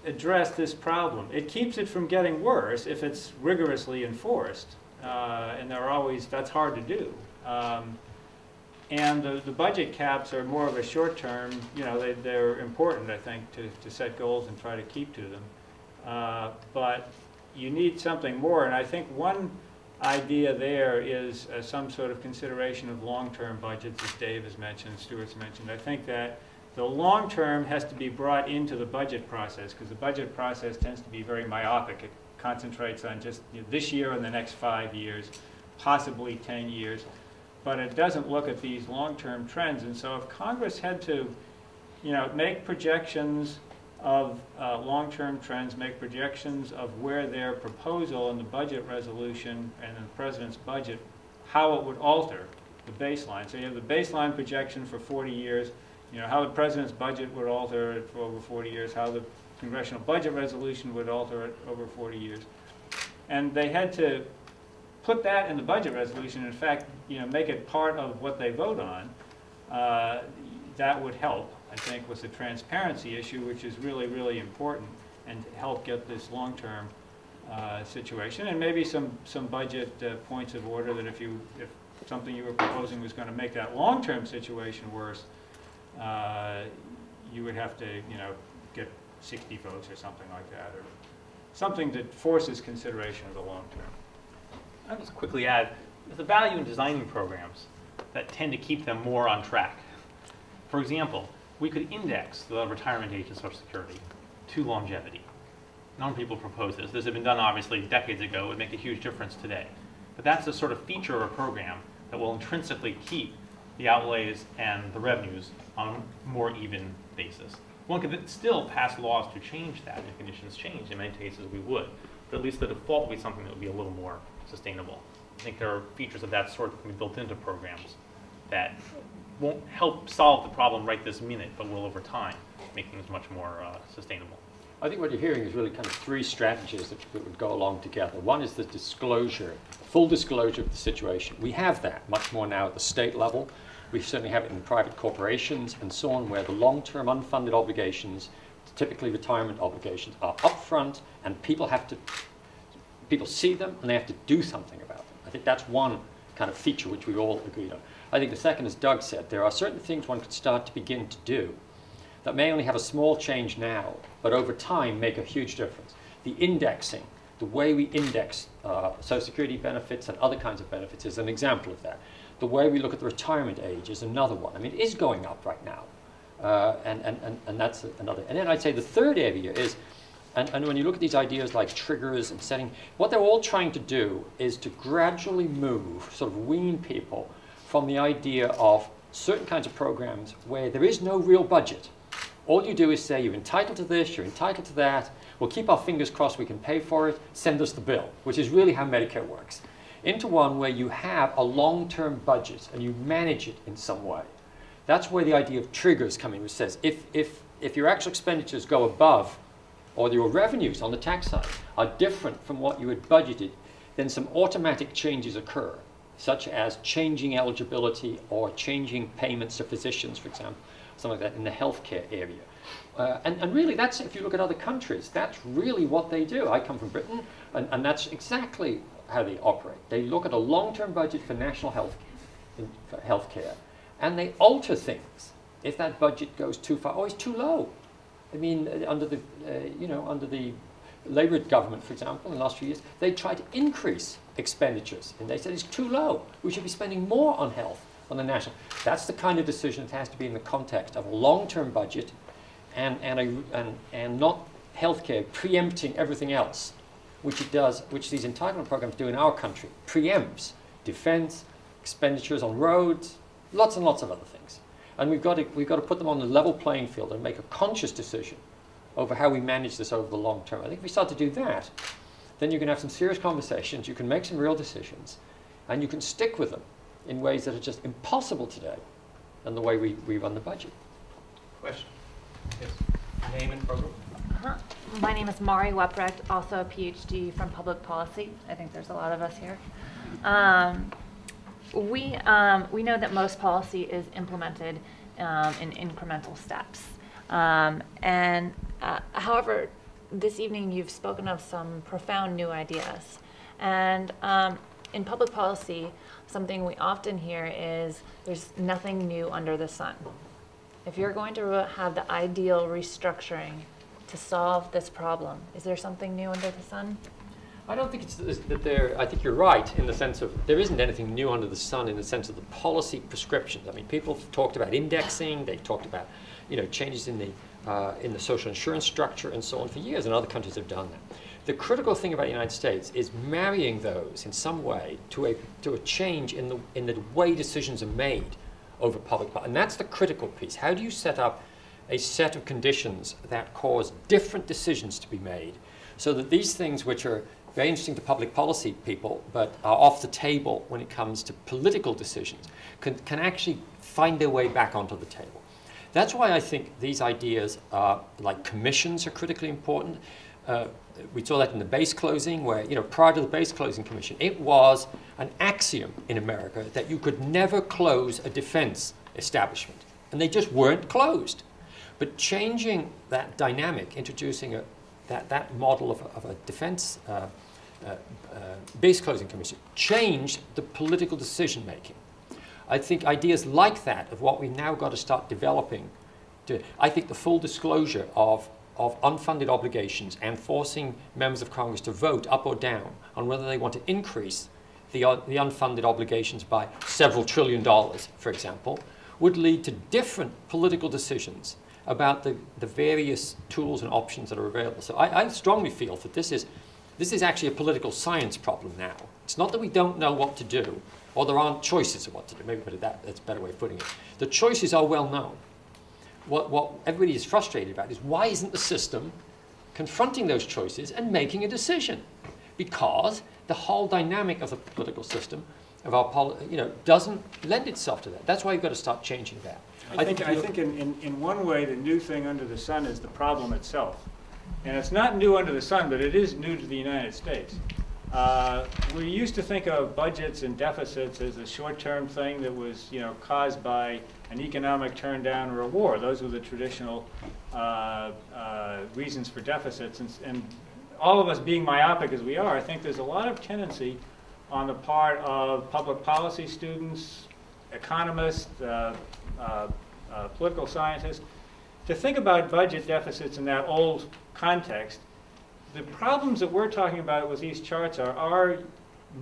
address this problem. It keeps it from getting worse if it's rigorously enforced, and that's hard to do. And the budget caps are more of a short-term, you know, they're important, I think, to set goals and try to keep to them. But you need something more, and I think one idea there is some sort of consideration of long-term budgets, as Dave has mentioned, Stuart's mentioned. I think that the long-term has to be brought into the budget process, because the budget process tends to be very myopic. It concentrates on just this year and the next 5 years, possibly 10 years, but it doesn't look at these long-term trends. And so if Congress had to, you know, make projections of long-term trends, make projections of where their proposal in the budget resolution and in the President's budget, how it would alter the baseline. So you have the baseline projection for 40 years, you know, how the President's budget would alter it for over 40 years, how the Congressional Budget Resolution would alter it over 40 years. And they had to put that in the budget resolution, in fact, you know, make it part of what they vote on. That would help, I think, with the transparency issue, which is really, really important, and help get this long-term situation. And maybe some budget points of order that if something you were proposing was going to make that long-term situation worse, you would have to, you know, get 60 votes or something like that, or something that forces consideration of the long-term. I'll just quickly add, there's a value in designing programs that tend to keep them more on track. For example, we could index the retirement age of Social Security to longevity. A number of people propose this. This had been done, obviously, decades ago. It would make a huge difference today. But that's a sort of feature of a program that will intrinsically keep the outlays and the revenues on a more even basis. One could still pass laws to change that if conditions change. In many cases, we would. But at least the default would be something that would be a little more sustainable. I think there are features of that sort that can be built into programs that won't help solve the problem right this minute, but will over time make things much more sustainable. I think what you're hearing is really kind of three strategies that would go along together. One is the disclosure, full disclosure of the situation. We have that much more now at the state level. We certainly have it in private corporations and so on, where the long-term unfunded obligations, typically retirement obligations, are upfront, and people have to people see them and they have to do something about them. I think that's one kind of feature which we all agreed on. I think the second, as Doug said, there are certain things one could start to begin to do that may only have a small change now, but over time make a huge difference. The indexing, the way we index Social Security benefits and other kinds of benefits is an example of that. The way we look at the retirement age is another one. I mean, it is going up right now. And that's another. And then I'd say the third area is, and when you look at these ideas like triggers and setting, what they're all trying to do is to gradually move, sort of wean people from the idea of certain kinds of programs where there is no real budget. All you do is say, you're entitled to this, you're entitled to that, we'll keep our fingers crossed we can pay for it, send us the bill, which is really how Medicare works. Into one where you have a long-term budget and you manage it in some way. That's where the idea of triggers come in, which says if your actual expenditures go above, or your revenues on the tax side are different from what you had budgeted, then some automatic changes occur, such as changing eligibility or changing payments to physicians, for example, something like that in the healthcare area. And really, that's, if you look at other countries, that's really what they do. I come from Britain, and that's exactly how they operate. They look at a long-term budget for national healthcare, and they alter things if that budget goes too far. Oh, it's too low. I mean, under the under the Labour government, for example, in the last few years, they tried to increase expenditures, and they said it's too low. We should be spending more on health on the national. That's the kind of decision that has to be in the context of a long-term budget, and not healthcare preempting everything else, which it does, which these entitlement programs do in our country. Preempts defence, expenditures on roads, lots and lots of other things. And we've got to put them on the level playing field and make a conscious decision over how we manage this over the long term. I think if we start to do that, then you can have some serious conversations, you can make some real decisions, and you can stick with them in ways that are just impossible today and the way we run the budget. Question? Yes. Name and program? My name is Mari Weprecht, also a PhD from public policy. I think there's a lot of us here. We know that most policy is implemented in incremental steps. However, this evening you've spoken of some profound new ideas. And in public policy, something we often hear is there's nothing new under the sun. If you're going to have the ideal restructuring to solve this problem, is there something new under the sun? I don't think it's that there. I think you're right in the sense of there isn't anything new under the sun in the sense of the policy prescriptions. I mean, people have talked about indexing. They talked about, changes in the social insurance structure and so on for years, and other countries have done that. The critical thing about the United States is marrying those in some way to a change in the way decisions are made over public policy, and that's the critical piece. How do you set up a set of conditions that cause different decisions to be made, so that these things which are very interesting to public policy people, but are off the table when it comes to political decisions, can actually find their way back onto the table. That's why I think these ideas, like commissions, are critically important. We saw that in the base closing, where, prior to the base closing commission, it was an axiom in America that you could never close a defense establishment, and they just weren't closed. But changing that dynamic, introducing that model of a defense base closing commission, changed the political decision making. I think ideas like that, of what we've now got to start developing, I think the full disclosure of unfunded obligations and forcing members of Congress to vote up or down on whether they want to increase the unfunded obligations by several $1 trillion, for example, would lead to different political decisions about the various tools and options that are available. So I strongly feel that this is actually a political science problem now. It's not that we don't know what to do, or there aren't choices of what to do. Maybe that's a better way of putting it. The choices are well known. What everybody is frustrated about is why isn't the system confronting those choices and making a decision? Because the whole dynamic of the political system, of our doesn't lend itself to that. That's why you've got to start changing that. I think in one way, the new thing under the sun is the problem itself. And it's not new under the sun, but it is new to the United States. We used to think of budgets and deficits as a short-term thing that was, caused by an economic turndown or a war. Those were the traditional reasons for deficits. And all of us being myopic as we are, I think there's a lot of tendency on the part of public policy students, economists, political scientists, to think about budget deficits in that old context. The problems that we're talking about with these charts are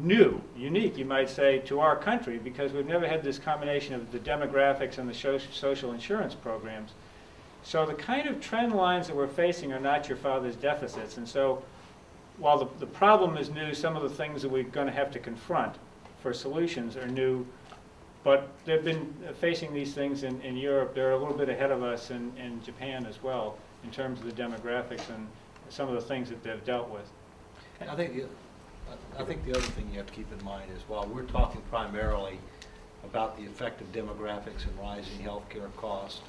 new, unique, you might say, to our country, because we've never had this combination of the demographics and the social insurance programs. So the kind of trend lines that we're facing are not your father's deficits. And so while the problem is new, some of the things that we're going to have to confront for solutions are new. But they've been facing these things in Europe. They're a little bit ahead of us in Japan as well, in terms of the demographics and some of the things that they've dealt with. I think the other thing you have to keep in mind is, while we're talking primarily about the effect of demographics and rising healthcare costs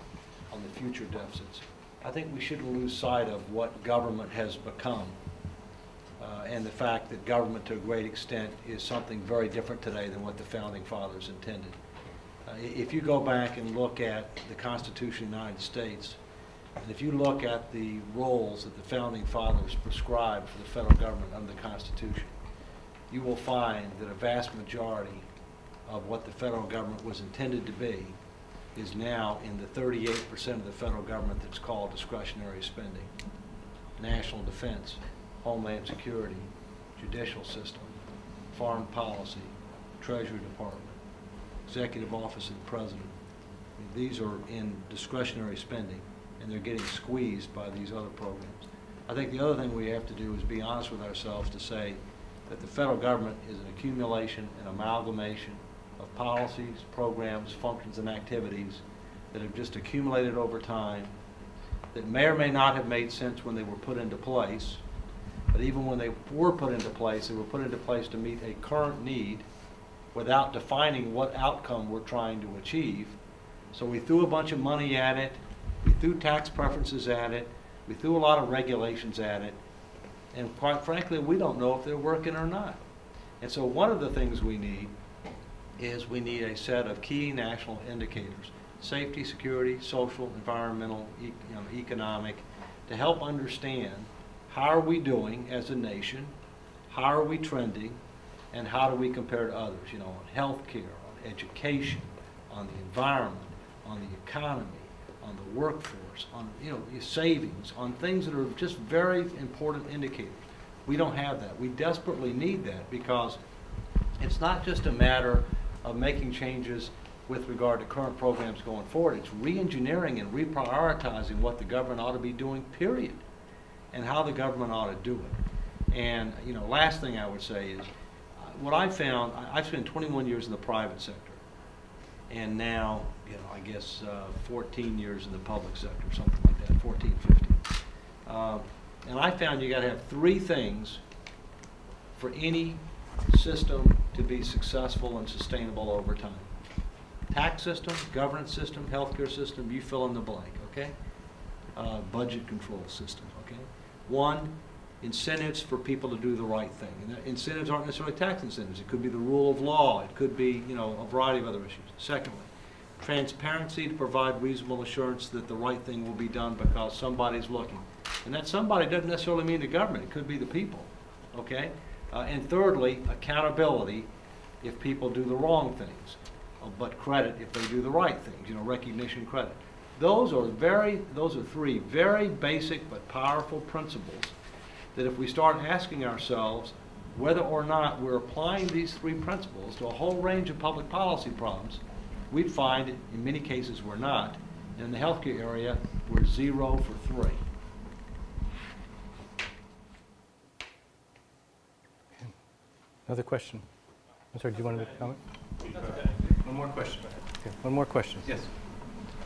on the future deficits, I think we shouldn't lose sight of what government has become, and the fact that government, to a great extent, is something very different today than what the Founding Fathers intended. If you go back and look at the Constitution of the United States, and if you look at the roles that the Founding Fathers prescribed for the federal government under the Constitution, you will find that a vast majority of what the federal government was intended to be is now in the 38% of the federal government that's called discretionary spending. National defense, homeland security, judicial system, foreign policy, Treasury Department, executive office of the president. These are in discretionary spending, and they're getting squeezed by these other programs. I think the other thing we have to do is be honest with ourselves to say that the federal government is an accumulation, an amalgamation of policies, programs, functions, and activities that have just accumulated over time, that may or may not have made sense when they were put into place, but even when they were put into place, they were put into place to meet a current need without defining what outcome we're trying to achieve. So we threw a bunch of money at it, we threw tax preferences at it, we threw a lot of regulations at it, and quite frankly, we don't know if they're working or not. And so one of the things we need is we need a set of key national indicators: safety, security, social, environmental, economic, to help understand how are we doing as a nation, how are we trending, and how do we compare to others, on healthcare, on education, on the environment, on the economy, on the workforce, on savings, on things that are just very important indicators. We don't have that. We desperately need that, because it's not just a matter of making changes with regard to current programs going forward. It's re-engineering and reprioritizing what the government ought to be doing, period, and how the government ought to do it. And last thing I would say is, what I found, I've spent 21 years in the private sector, and now, I guess 14 years in the public sector, something like that, 14, 15. And I found you got to have three things for any system to be successful and sustainable over time: tax system, governance system, healthcare system, you fill in the blank, okay? Budget control system, okay? One, incentives for people to do the right thing. And incentives aren't necessarily tax incentives. It could be the rule of law. It could be, a variety of other issues. Secondly, transparency to provide reasonable assurance that the right thing will be done because somebody's looking. And that somebody doesn't necessarily mean the government. It could be the people, okay? And thirdly, accountability if people do the wrong things, but credit if they do the right things, recognition, credit. Those are three very basic but powerful principles that if we start asking ourselves whether or not we're applying these three principles to a whole range of public policy problems, we'd find in many cases we're not. And in the healthcare area, we're 0 for 3. Another question? I'm sorry, do you want to make a comment? One more question. Okay, one more question. Yes.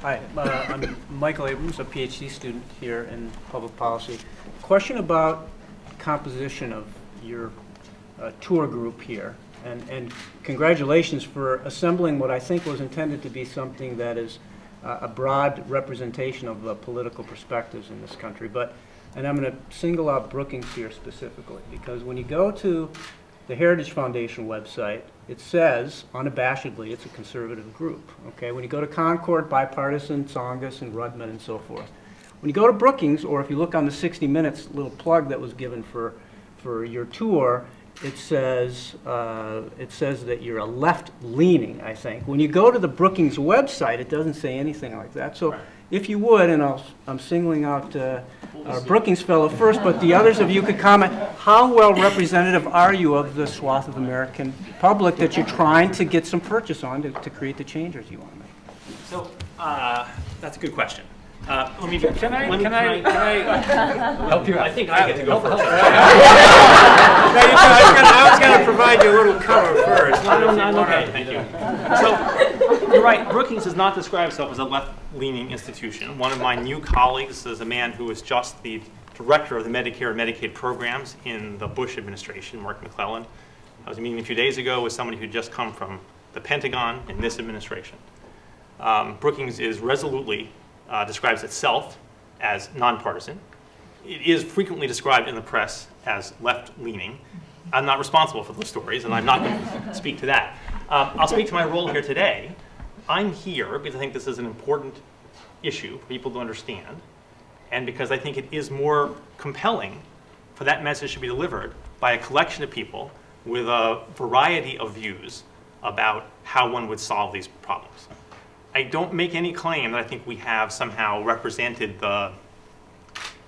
Hi, I'm Michael Abrams, a PhD student here in public policy. Question about composition of your tour group here, and congratulations for assembling what I think was intended to be something that is a broad representation of political perspectives in this country. And I'm going to single out Brookings here specifically, because when you go to the Heritage Foundation website, it says unabashedly it's a conservative group. Okay, when you go to Concord, bipartisan, Tsongas, and Rudman, and so forth. When you go to Brookings, or if you look on the 60 Minutes little plug that was given for your tour, it says that you're a left-leaning, I think. When you go to the Brookings website, it doesn't say anything like that. So if you would, and I'm singling out our Brookings fellow first, but the others of you could comment, how well representative are you of the swath of American public that you're trying to get some purchase on to create the changes you want to make? So that's a good question. Let me Can I Help you out. I think I get to go first. I was going to provide you a little cover first. I'm okay, thank you. So, you're right, Brookings does not describe itself as a left-leaning institution. One of my new colleagues is a man who was just the director of the Medicare and Medicaid programs in the Bush administration, Mark McClellan. I was meeting a few days ago with somebody who'd just come from the Pentagon in this administration. Brookings is resolutely describes itself as nonpartisan. It is frequently described in the press as left-leaning. I'm not responsible for those stories, and I'm not going to speak to that. I'll speak to my role here today. I'm here because I think this is an important issue for people to understand, and because I think it is more compelling for that message to be delivered by a collection of people with a variety of views about how one would solve these problems. I don't make any claim that I think we have somehow represented the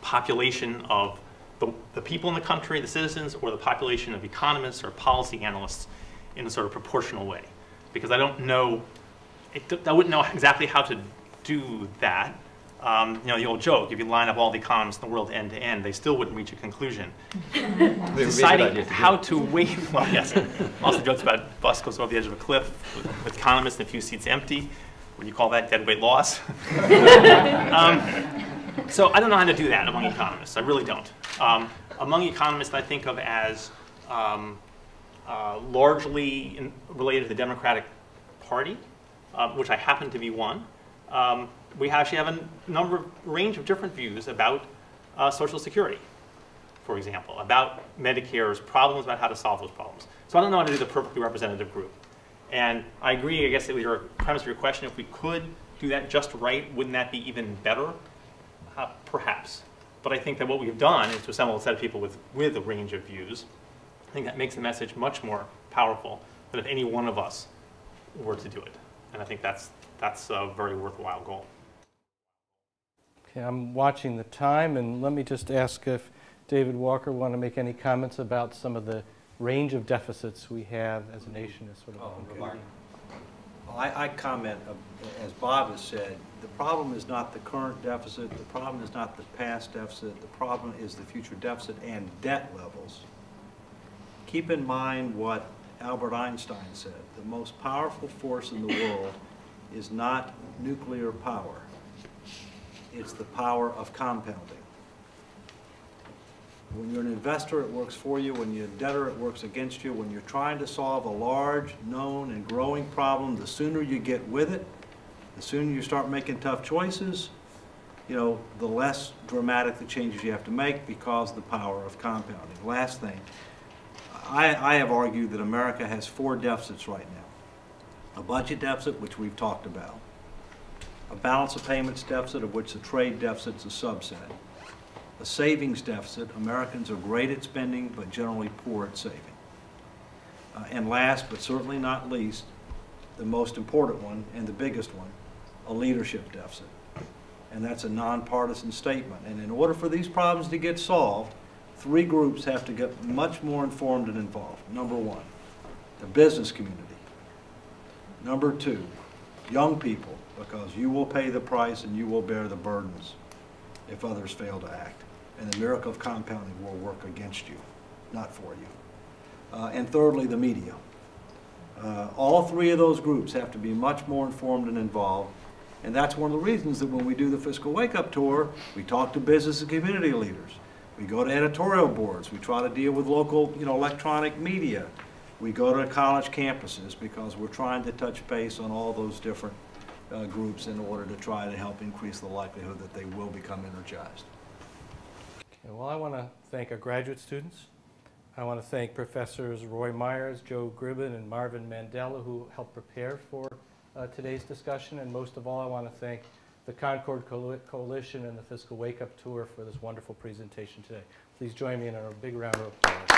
population of the people in the country, the citizens, or the population of economists or policy analysts in a sort of proportional way. Because I don't know, I wouldn't know exactly how to do that. You know, the old joke, if you line up all the economists in the world end to end, they still wouldn't reach a conclusion. Deciding how to weigh, well, yes, also jokes about bus goes over the edge of a cliff with economists and a few seats empty. Would you call that dead weight loss? So I don't know how to do that among economists. I really don't. Among economists, I think of as largely related to the Democratic Party, which I happen to be one. We actually have a range of different views about Social Security, for example, about Medicare's problems, about how to solve those problems. So I don't know how to do the perfectly representative group. And I agree, I guess, with your premise of your question. If we could do that just right, wouldn't that be even better? Perhaps. But I think that what we've done is to assemble a set of people with a range of views. I think that makes the message much more powerful than if any one of us were to do it. And I think that's a very worthwhile goal. Okay, I'm watching the time, and let me just ask if David Walker want to make any comments about some of the range of deficits we have as a nation. As sort of Well, I comment, as Bob has said, the problem is not the current deficit, the problem is not the past deficit, the problem is the future deficit and debt levels. Keep in mind what Albert Einstein said, the most powerful force in the world is not nuclear power, it's the power of compounding. When you're an investor, it works for you. When you're a debtor, it works against you. When you're trying to solve a large, known, and growing problem, the sooner you get with it, the sooner you start making tough choices, you know, the less dramatic the changes you have to make because of the power of compounding. Last thing, I have argued that America has 4 deficits right now. A budget deficit, which we've talked about. A balance of payments deficit, of which the trade deficit is a subset. A savings deficit. Americans are great at spending, but generally poor at saving. And last, but certainly not least, the most important one and the biggest one, a leadership deficit. And that's a nonpartisan statement. And in order for these problems to get solved, 3 groups have to get much more informed and involved. Number 1, the business community. Number 2, young people, because you will pay the price and you will bear the burdens if others fail to act. And the miracle of compounding will work against you, not for you. And thirdly, the media. All 3 of those groups have to be much more informed and involved. And that's one of the reasons that when we do the Fiscal Wake Up Tour, we talk to business and community leaders. We go to editorial boards. We try to deal with local, electronic media. We go to college campuses because we're trying to touch base on all those different groups in order to try to help increase the likelihood that they will become energized. Okay, well, I want to thank our graduate students. I want to thank Professors Roy Myers, Joe Gribben, and Marvin Mandela, who helped prepare for today's discussion. And most of all, I want to thank the Concord Coalition and the Fiscal Wake Up Tour for this wonderful presentation today. Please join me in a big round of applause.